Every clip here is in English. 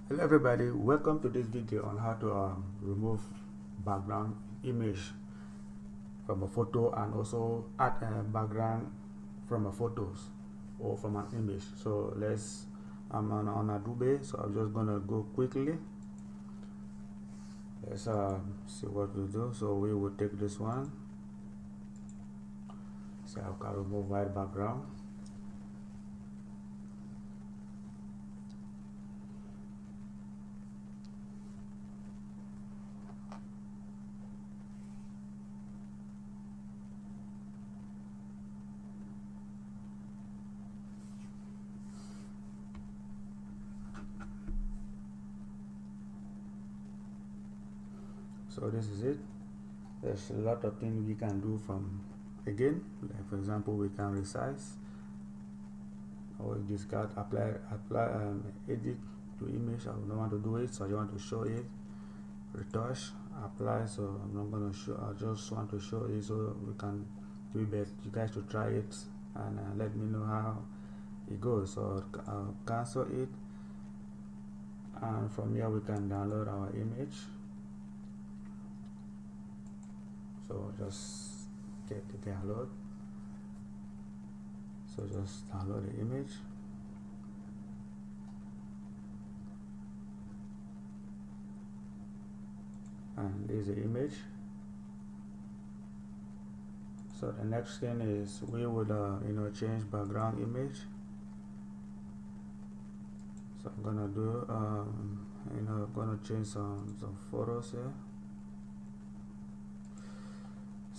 Hello everybody, welcome to this video on how to remove background image from a photo and also add a background from a photos or from an image. So I'm on Adobe, so I'm just gonna go quickly. Let's see what we do. So we will take this one. So I can remove white background. So this is it. There's a lot of things we can do from again. Like for example, we can resize or discard, apply edit to image. I don't want to do it, so I want to show it. Retouch, apply. So I'm not gonna show. I just want to show it so we can do it better. You guys should try it and let me know how it goes. So I'll cancel it, and from here we can download our image. So just get the download. So just download the image. And this is the image. So the next thing is we would change background image. So I'm gonna do gonna change some photos here.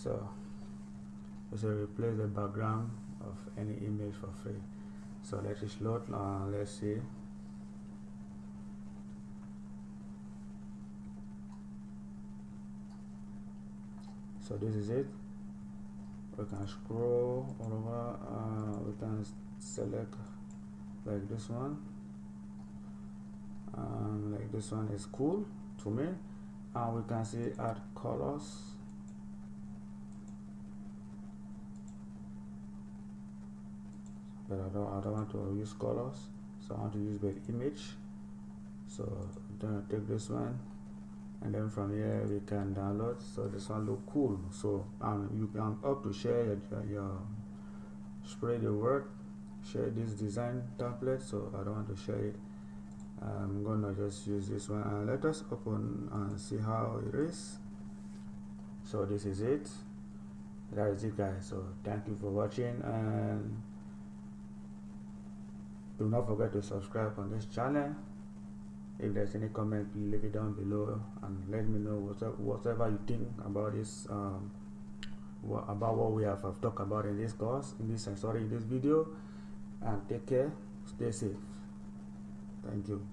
So replace the background of any image for free. So let it load. Let's see. So this is it. We can scroll all over. We can select like this one. Like this one is cool to me. And we can see add colors. But I don't want to use colors, so I want to use the image. So I'm gonna take this one, and then from here we can download. So this one look cool. So you can up to share your spread your work, share this design template. So I don't want to share it. I'm gonna just use this one, and let us open and see how it is. So this is it. That is it, guys. So thank you for watching, and do not forget to subscribe on this channel. If there's any comment, please leave it down below and let me know whatever you think about this about what we have talked about in this course, in this video. And take care, stay safe. Thank you.